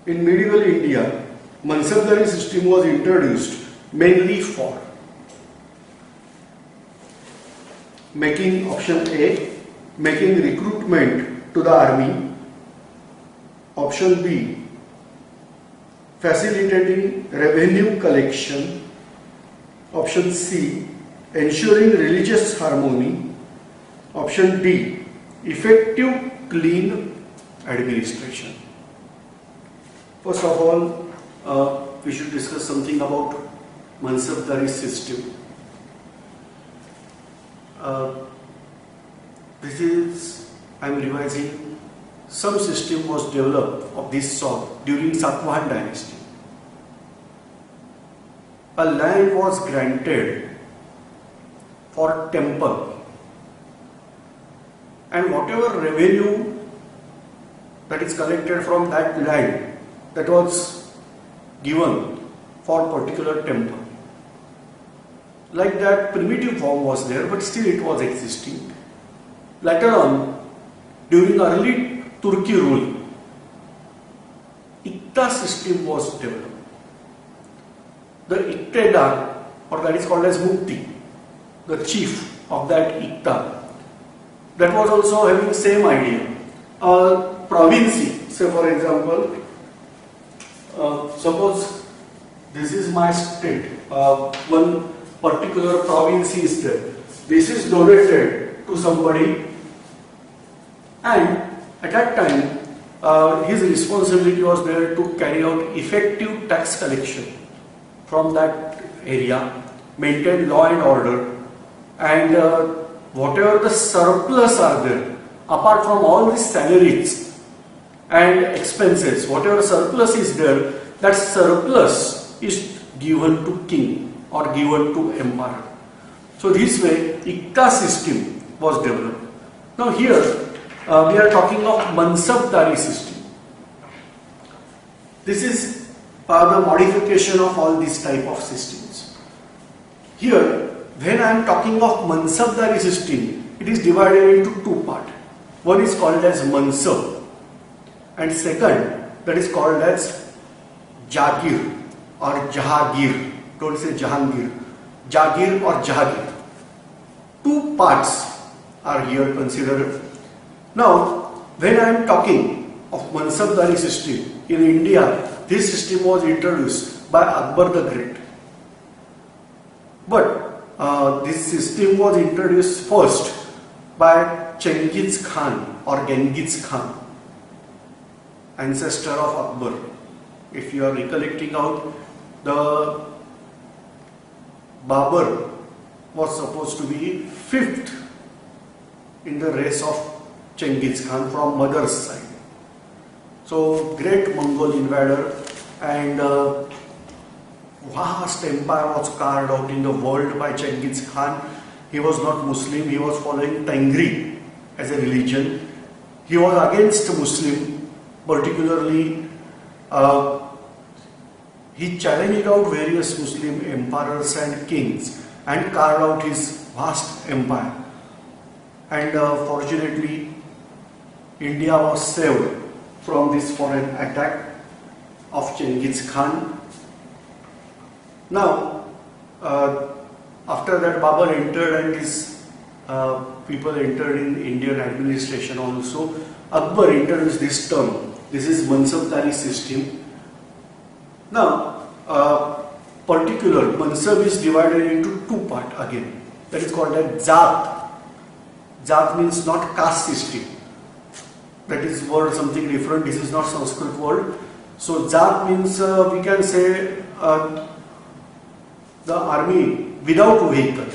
In medieval India, Mansabdari system was introduced mainly for making option A, making recruitment to the army, option B, facilitating revenue collection, option C, ensuring religious harmony, option D, effective clean administration. First of all, we should discuss something about Mansabdari system. I am revising, some system was developed of this sort during Satavahan dynasty. A land was granted for temple, and whatever revenue that is collected from that land, that was given for particular temple. Like that, primitive form was there, but still it was existing. Later on, during early Turki rule, Ikta system was developed. The Iktedar, or that is called as Mukti, the chief of that Ikta, that was also having the same idea. A province, say for example, suppose this is my state, one particular province is there. This is donated to somebody, and at that time his responsibility was there to carry out effective tax collection from that area, maintain law and order, and whatever the surplus are there, apart from all these salaries and expenses, whatever surplus is there, that surplus is given to king or given to emperor. So this way Ikta system was developed. Now here we are talking of Mansabdari system. This is the modification of all these type of systems. Here, when I am talking of Mansabdari system, it is divided into two parts. One is called as Mansab, and second, that is called as Jagir or Jahagir. Don't say Jahangir. Jagir or Jahagir. Two parts are here considered. Now, when I am talking of Mansabdari system in India, this system was introduced by Akbar the Great. But this system was introduced first by Chengiz Khan or Genghis Khan, ancestor of Akbar. If you are recollecting out, the Babur was supposed to be fifth in the race of Chengiz Khan from mother's side. So great Mongol invader, and vast empire was carved out in the world by Chengiz Khan. He was not Muslim, he was following Tengri as a religion. He was against Muslim, particularly he challenged out various Muslim emperors and kings and carved out his vast empire. And fortunately, India was saved from this foreign attack of Chengiz Khan. Now, after that, Babur entered and his people entered in Indian administration also. Akbar introduced this term. This is Mansabdari system. Now, particular Mansab is divided into two parts again. That is called as Jat. Jat means not caste system. That is word something different. This is not Sanskrit word. So Jat means we can say the army without vehicle.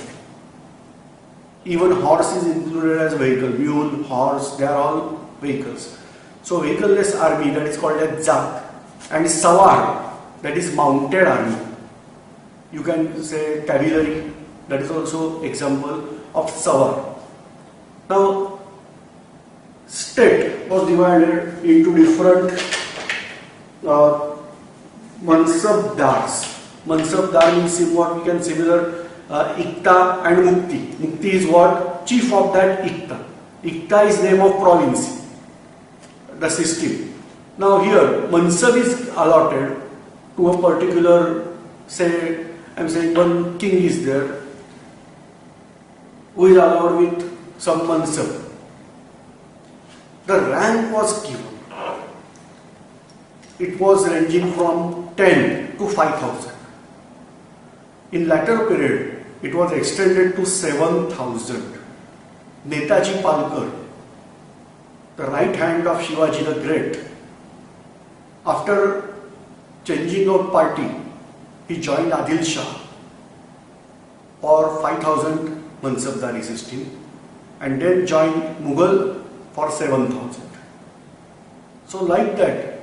Even horse is included as vehicle. Mule, horse, they are all vehicles. So vehicleless army, that is called as Jat. And Sawar, that is mounted army. You can say cavalry, that is also example of Sawar. Now, state was divided into different Mansabdars. Mansabdar means what we can similar Ikta and Mukti. Mukti is what? Chief of that Ikta. Ikta is name of province, the system. Now here, mansab is allotted to a particular, say, I am saying one king is there, who is allowed with some mansab. The rank was given. It was ranging from 10 to 5,000. In latter period, it was extended to 7,000. Netaji Palkar, the right hand of Shivaji the Great, after changing of party, he joined Adil Shah for 5,000 Mansabdari system and then joined Mughal for 7,000. So like that,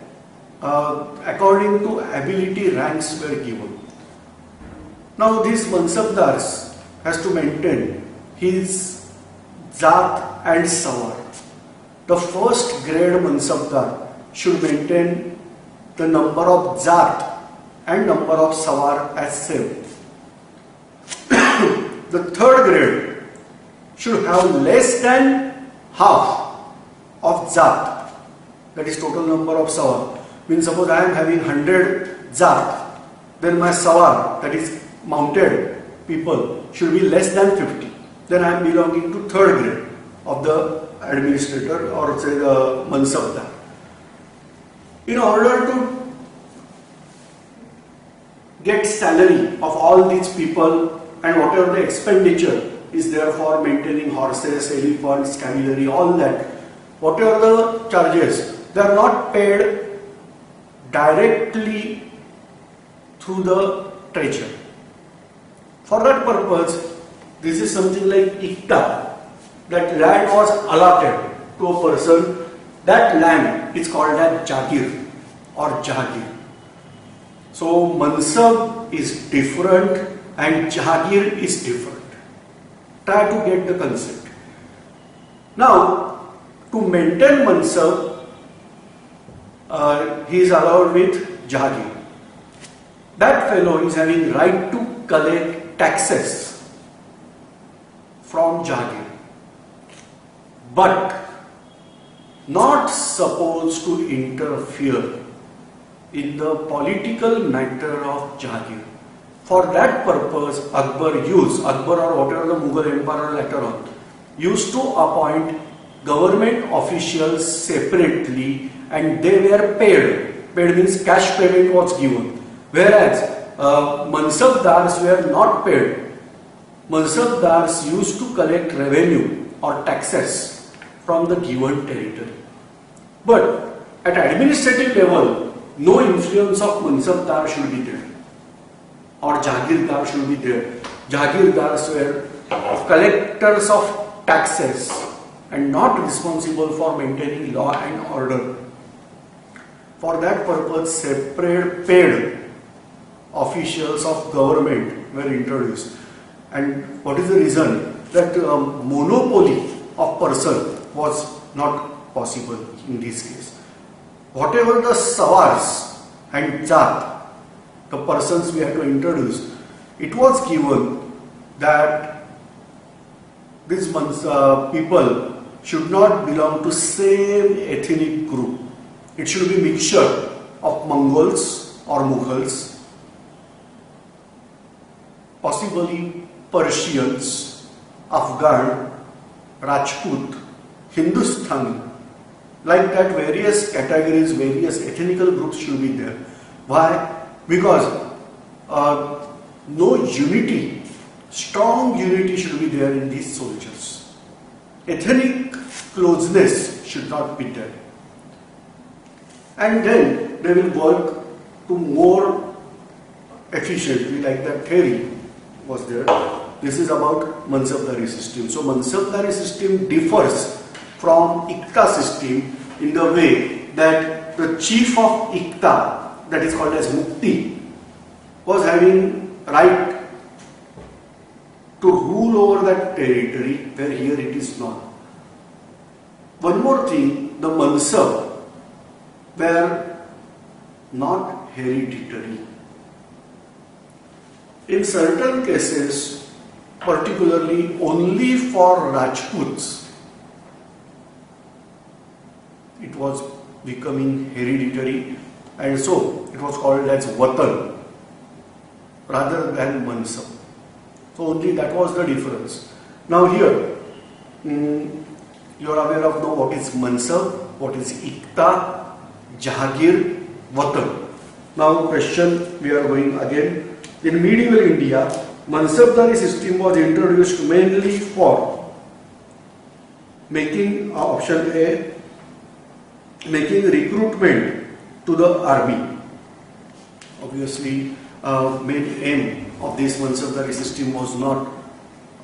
according to ability, ranks were given. Now these Mansabdars has to maintain his Zat and Sawar. The first grade Mansabdar should maintain the number of Zat and number of Sawar as same. The third grade should have less than half of Zat, that is total number of Sawar. Means suppose I am having 100 Zat, then my Sawar, that is mounted people, should be less than 50. Then I am belonging to third grade of the administrator or say the Mansabdar. In order to get salary of all these people and whatever the expenditure is there for maintaining horses, elephants, cavalry, all that, whatever the charges, they are not paid directly through the treasury. For that purpose, this is something like ikta. That land was allotted to a person. That land is called as Jagir or Jahagir. So Mansab is different and Jahagir is different. Try to get the concept. Now, to maintain Mansab, he is allowed with Jahagir. That fellow is having right to collect taxes from Jahagir, but not supposed to interfere in the political matter of Jahagir. For that purpose, Akbar or whatever the Mughal emperor later on, used to appoint government officials separately and they were paid. Paid means cash payment was given. Whereas Mansabdars were not paid. Mansabdars used to collect revenue or taxes from the given territory. But at administrative level, no influence of Mansabdar should be there or Jagirdar should be there. Jagirdars were collectors of taxes and not responsible for maintaining law and order. For that purpose, separate paid officials of government were introduced. And what is the reason? That monopoly of person was not possible in this case. Whatever the Sawars and Jat, the persons we have to introduce, it was given that these people should not belong to same ethnic group. It should be mixture of Mongols or Mughals, possibly Persians, Afghan, Rajput, Hindustani, like that various categories, various ethnical groups should be there. Why? Because no unity, strong unity should be there in these soldiers. Ethnic closeness should not be there. And then they will work to more efficiently, like that theory was there. This is about Mansabdari system. So Mansabdari system differs from Ikta system in the way that the chief of Ikta, that is called as Mukti, was having right to rule over that territory, where here it is not. One more thing, the Mansab were not hereditary. In certain cases, particularly only for Rajputs, it was becoming hereditary, and so it was called as Watan rather than Mansab. So only that was the difference. Now here, you are aware of now what is Mansab, what is Ikta, Jahagir, Watan. Now question we are going again. In medieval India, Mansabdari system was introduced mainly for making option A, making recruitment to the army. Obviously, main aim of this Mansabdari system was not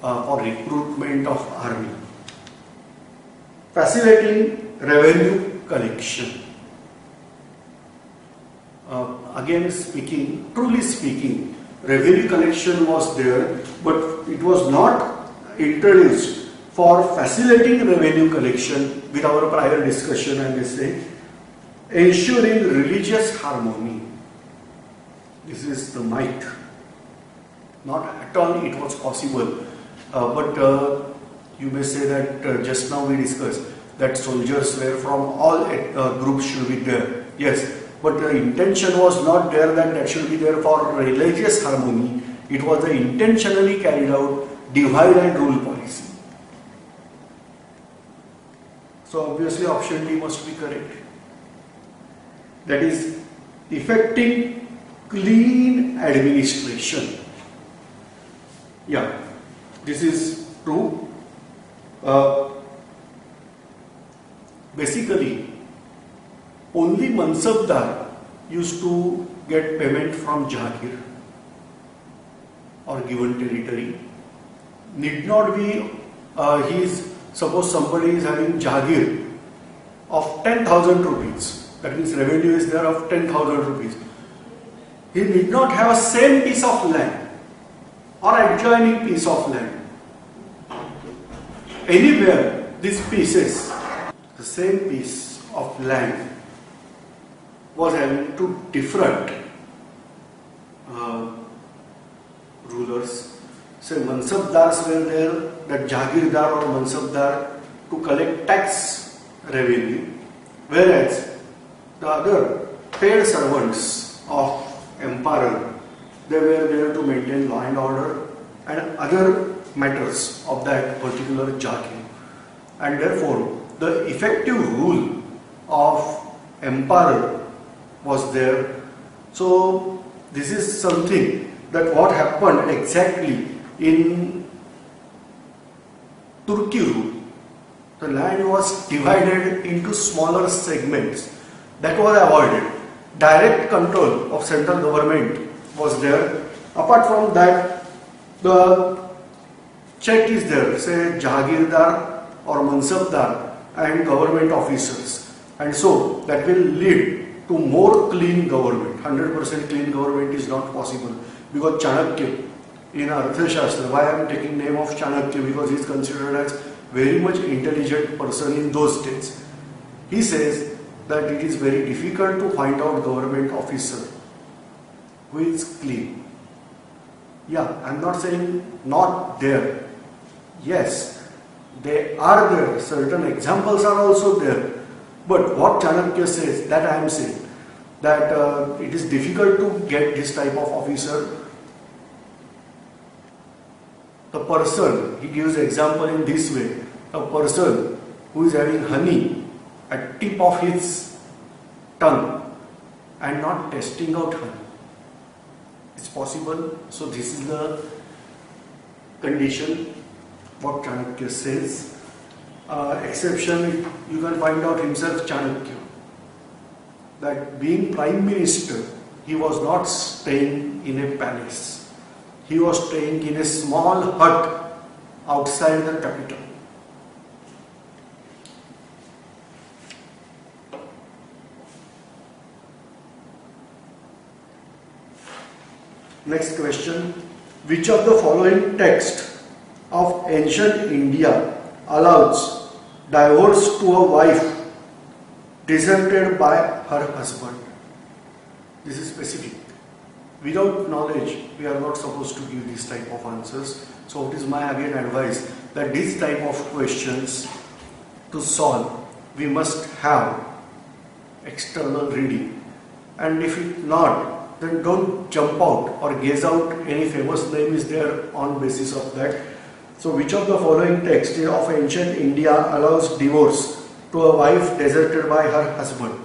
for recruitment of army. Facilitating revenue collection. Again speaking, truly speaking, revenue collection was there, but it was not introduced for facilitating revenue collection with our prior discussion, and they say ensuring religious harmony. This is the might. Not at all it was possible, but you may say that just now we discussed that soldiers were from all groups should be there. Yes. But the intention was not there that should be there for religious harmony. It was the intentionally carried out divide and rule policy. So obviously option D must be correct. That is effecting clean administration. Yeah, this is true. Basically, only Mansabdar used to get payment from Jahagir or given territory. Need not be, suppose somebody is having Jahagir of 10,000 rupees, that means revenue is there of 10,000 rupees. He need not have a same piece of land or adjoining piece of land. Anywhere these pieces, the same piece of land was having two different rulers. Say Mansabdars were there, that Jagirdar or Mansabdar to collect tax revenue, whereas the other paid servants of emperor, they were there to maintain law and order and other matters of that particular Jagir. And therefore, the effective rule of emperor was there. So this is something that what happened exactly in Turkey rule. The land was divided into smaller segments. That was avoided. Direct control of central government was there. Apart from that, the check is there, say Jagirdar or Mansabdar and government officers. And so that will lead to more clean government. 100% clean government is not possible, because Chanakya in Arthashastra, why I am taking name of Chanakya, because he is considered as very much intelligent person in those days. He says that it is very difficult to find out government officer who is clean. Yeah, I am not saying not there. Yes, they are there. Certain examples are also there. But what Chanakya says, that I am saying, that it is difficult to get this type of officer. The person, he gives example in this way, a person who is having honey at tip of his tongue and not testing out honey. It's possible. So this is the condition, what Chanakya says. Exception, you can find out himself Chanakya, that being Prime Minister, he was not staying in a palace. He was staying in a small hut outside the capital. Next question. Which of the following text of ancient India allows divorce to a wife deserted by her husband? This is specific. Without knowledge, we are not supposed to give this type of answers. So it is my again advice that this type of questions to solve, we must have external reading, and if it not, then don't jump out or gaze out any famous name is there on basis of that. So which of the following text of ancient India allows divorce to a wife deserted by her husband?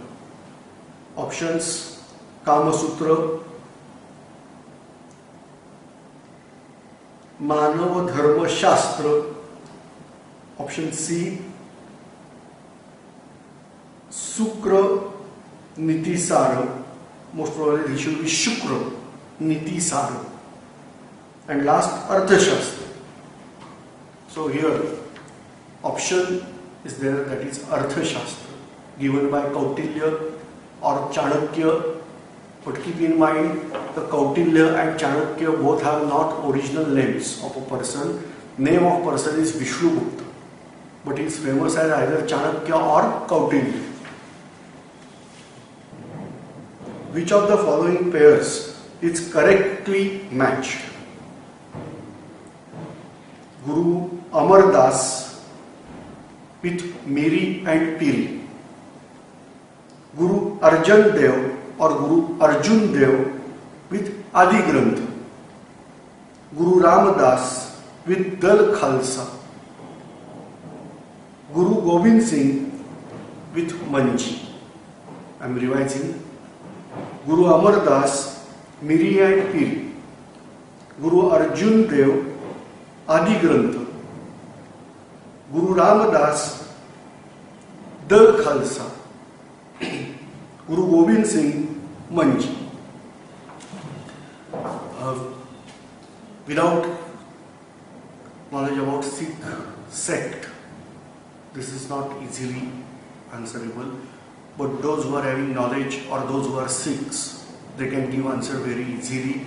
Options: Kama Sutra, Manav Dharma Shastra, option C, Sukra Niti Sara, most probably it should be Shukra Niti Sara, and last Arthashastra. So here option is there, that is Arthashastra, given by Kautilya or Chanakya. But keep in mind, the Kautilya and Chanakya both have not original names of a person. Name of person is Vishnugupta, but he is famous as either Chanakya or Kautilya. Which of the following pairs is correctly matched? Guru Amar Das with Miri and Piri, Guru Arjan Dev or Guru Arjun Dev with Adi Granth, Guru Ramadas with Dal Khalsa, Guru Gobind Singh with Manji. I am revising. Guru Amar Das, Miri and Piri, Guru Arjun Dev, Adi Granth, Guru Ramadas, Dal Khalsa, Guru Gobind Singh, Manji. Without knowledge about Sikh sect, this is not easily answerable. But those who are having knowledge or those who are Sikhs, they can give answer very easily.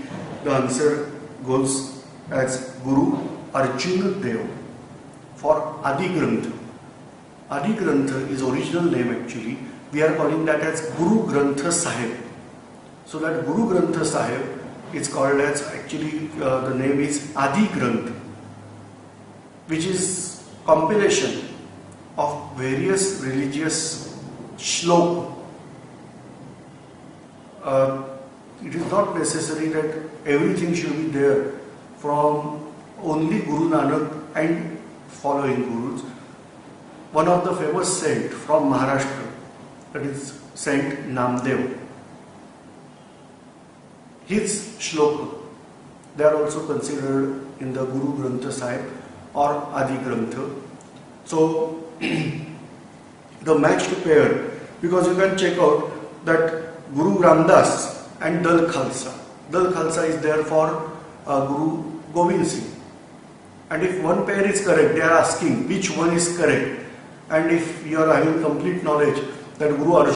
The answer goes as Guru Arjun Dev for Adi Granth. Adi Granth is original name actually. We are calling that as Guru Granth Sahib. So that Guru Granth Sahib is called as, actually the name is Adi Granth, which is compilation of various religious shlok. It is not necessary that everything should be there from only Guru Nanak and following Gurus. One of the famous saint from Maharashtra, that is Saint Namdev, his shloka, they are also considered in the Guru Granth Sahib or Adi Grantha. So the matched pair, because you can check out that Guru Ramdas and Dal Khalsa. Dal Khalsa is there for Guru Gobind Singh. And if one pair is correct, they are asking which one is correct. And if you are having complete knowledge that Guru Arjan